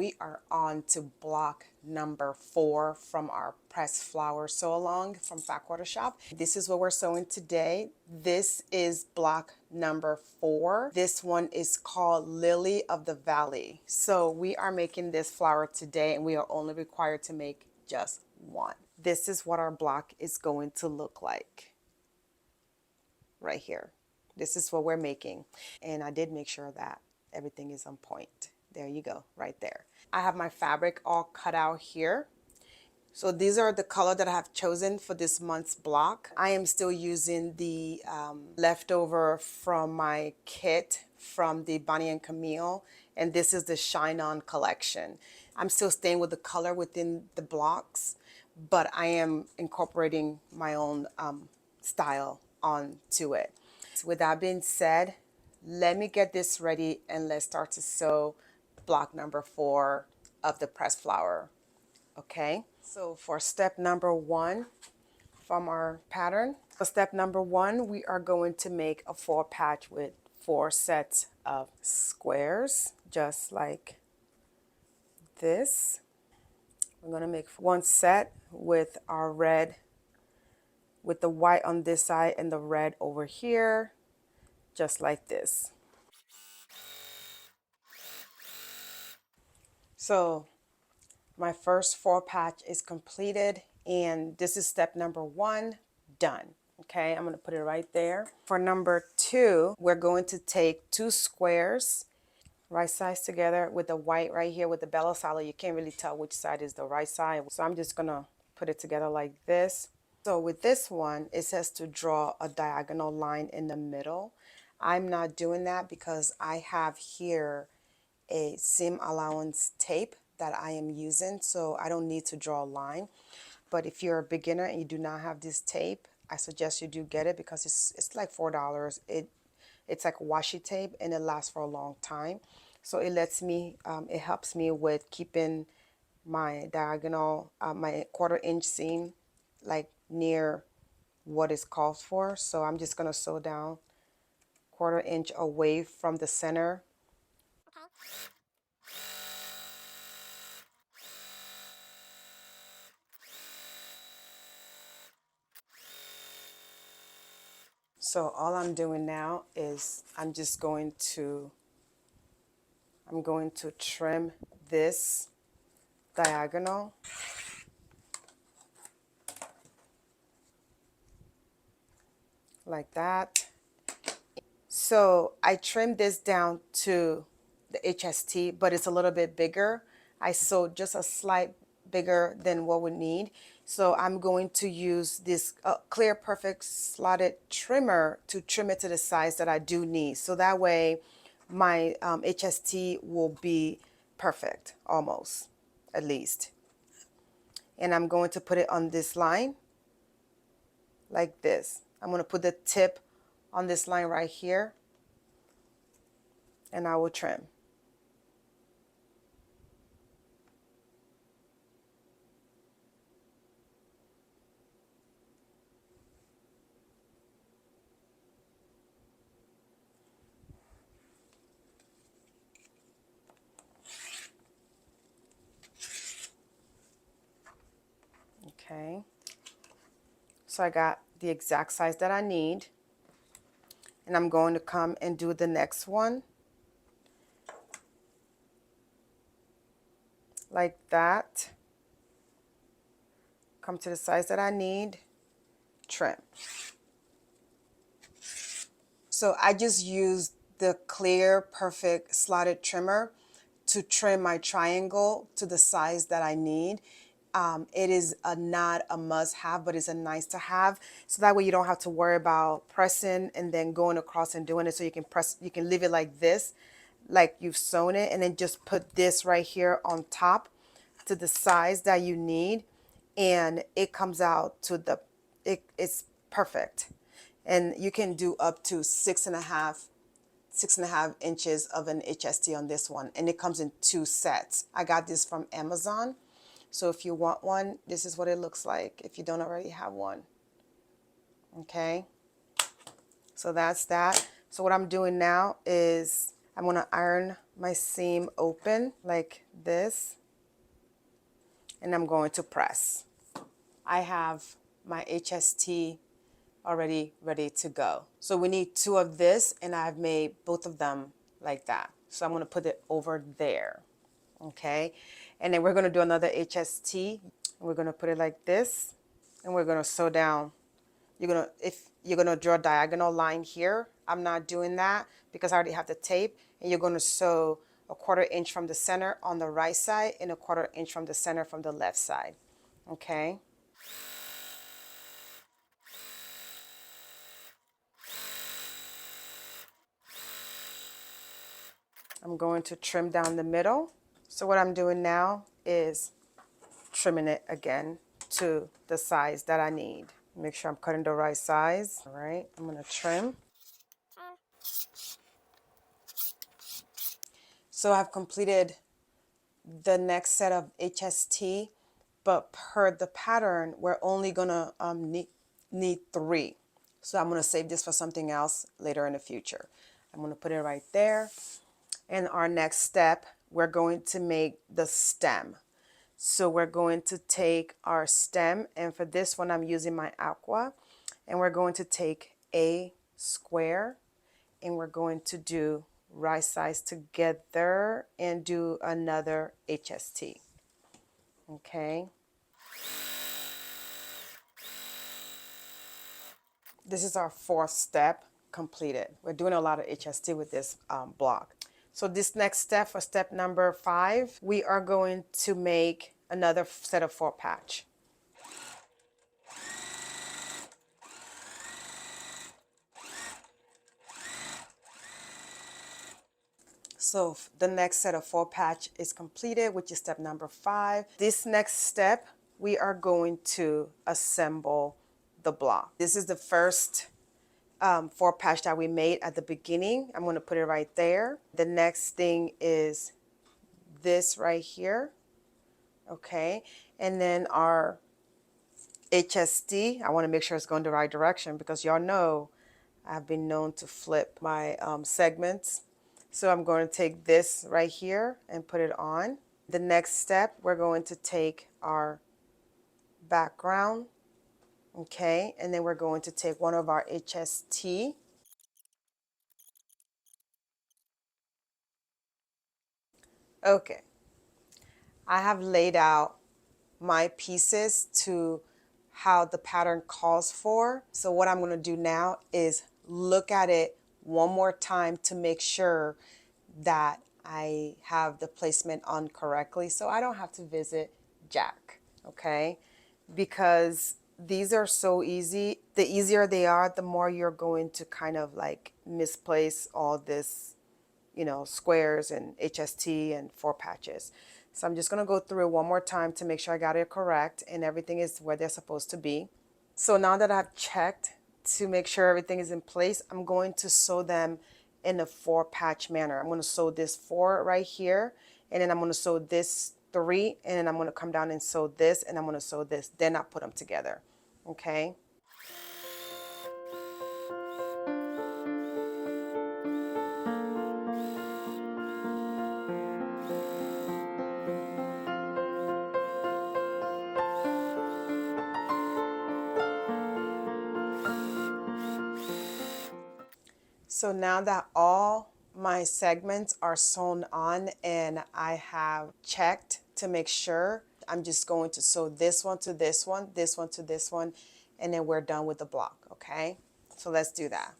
we are on to block number 4 from our pressed flower sew along from Backwater Shop. This is what we're sewing today. This is block number 4. This one is called Lily of the Valley. So we are making this flower today, and we are only required to make just one. This is what our block is going to look like right here. This is what we're making, and I did make sure that everything is on point. There you go, right there. I have my fabric all cut out here. So these are the color that I have chosen for this month's block. I am still using the leftover from my kit from the Bonnie and Camille, and this is the Shine On collection. I'm still staying with the color within the blocks, but I am incorporating my own style onto it. So with that being said, let me get this ready and let's start to sew block number 4 of the pressed flower. Okay, so for step number 1 from our pattern, for step number 1, we are going to make a 4 patch with 4 sets of squares, just like this. We're going to make 1 set with our red, with the white on this side and the red over here, just like this. So my first 4 patch is completed, and this is step number 1 done. Okay, I'm going to put it right there. For number 2, we're going to take 2 squares, right sides together with the white right here with the bella solid. You can't really tell which side is the right side, so I'm just going to put it together like this. So with this one, it says to draw a diagonal line in the middle. I'm not doing that because I have here a seam allowance tape that I am using, so I don't need to draw a line. But if you're a beginner and you do not have this tape, I suggest you do get it because it's like $4. It's like washi tape, and it lasts for a long time. So it lets me, it helps me with keeping my diagonal, my 1/4 inch seam like near what is called for. So I'm just gonna sew down 1/4 inch away from the center. So all I'm doing now is I'm going to trim this diagonal. Like that. So I trimmed this down to the HST, but it's a little bit bigger. I sewed just a slight bigger than what we need. So I'm going to use this Clear Perfect slotted trimmer to trim it to the size that I do need. So that way my HST will be perfect, almost, at least. And I'm going to put it on this line like this. I'm going to put the tip on this line right here, and I will trim. Okay, so I got the exact size that I need, and I'm going to come and do the next one like that. Come to the size that I need, trim. So I just used the Clear Perfect slotted trimmer to trim my triangle to the size that I need. It is not a must-have, but it's a nice to have. So that way you don't have to worry about pressing and then going across and doing it. So you can press, you can leave it like this, like you've sewn it, and then just put this right here on top to the size that you need, and it comes out to the, it's perfect. And you can do up to 6.5 inches of an HST on this one, and it comes in 2 sets. I got this from Amazon. So if you want one, this is what it looks like if you don't already have one. Okay, so that's that. So what I'm doing now is I'm going to iron my seam open like this, and I'm going to press. I have my HST already ready to go. So we need 2 of this, and I've made both of them like that. So I'm going to put it over there. Okay. And then we're going to do another HST. We're going to put it like this, and we're going to sew down. If you're going to draw a diagonal line here, I'm not doing that because I already have the tape, and you're going to sew a 1/4 inch from the center on the right side and a 1/4 inch from the center from the left side. Okay. I'm going to trim down the middle. So what I'm doing now is trimming it again to the size that I need. Make sure I'm cutting the right size. All right, I'm gonna trim. So I've completed the next set of HST, but per the pattern, we're only gonna need 3. So I'm gonna save this for something else later in the future. I'm gonna put it right there. And our next step, we're going to make the stem. So we're going to take our stem, and for this one, I'm using my aqua, and we're going to take a square, and we're going to do right sides together and do another HST. Okay. This is our 4th step completed. We're doing a lot of HST with this block. So this next step, for step number 5, we are going to make another set of 4 patch. So the next set of 4 patch is completed, which is step number 5. This next step, we are going to assemble the block. This is the first 4 patch that we made at the beginning. I'm going to put it right there. The next thing is this right here. Okay. And then our HST, I want to make sure it's going the right direction because y'all know I've been known to flip my segments. So I'm going to take this right here and put it on. The next step, we're going to take our background, okay, and then we're going to take one of our HST. Okay, I have laid out my pieces to how the pattern calls for. So what I'm going to do now is look at it one more time to make sure that I have the placement on correctly, so I don't have to visit Jack, okay? Because these are so easy. The easier they are, the more you're going to kind of like misplace all this, squares and HST and 4 patches. So I'm just going to go through it one more time to make sure I got it correct and everything is where they're supposed to be. So now that I've checked to make sure everything is in place, I'm going to sew them in a 4 patch manner. I'm going to sew this 4 right here, and then I'm going to sew this 3, and then I'm going to come down and sew this, and I'm going to sew this, then I'll put them together. Okay. So now that all my segments are sewn on and I have checked to make sure, I'm just going to sew this one to this one, this one to this one, and then we're done with the block, okay? So let's do that.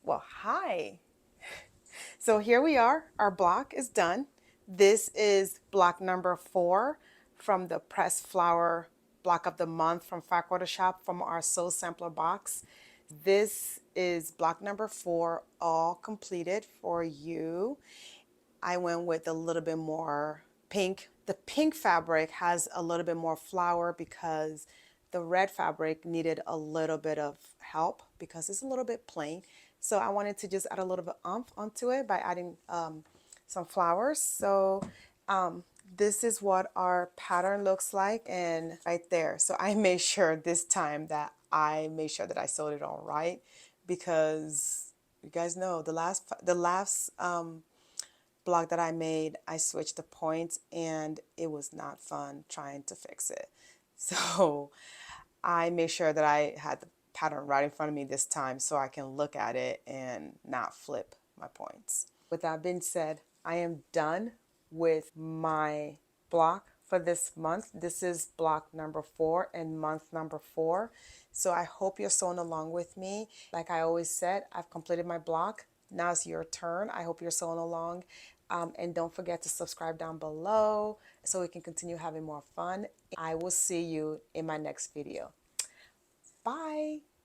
Well, hi. So here we are, our block is done. This is block number 4 from the pressed flower block of the month from Fat Quarter Shop from our Soul Sampler box. This is block number 4, all completed for you. I went with a little bit more pink. The pink fabric has a little bit more flower because the red fabric needed a little bit of help because it's a little bit plain. So I wanted to just add a little bit oomph onto it by adding some flowers. So this is what our pattern looks like, and right there. So I made sure this time that I made sure that I sewed it all right, because you guys know the last block that I made, I switched the points and it was not fun trying to fix it. So I made sure that I had the pattern right in front of me this time so I can look at it and not flip my points. With that being said, I am done with my block for this month. This is block number 4 and month number 4. So I hope you're sewing along with me. Like I always said, I've completed my block. Now it's your turn. I hope you're sewing along. And don't forget to subscribe down below so we can continue having more fun. I will see you in my next video. Bye.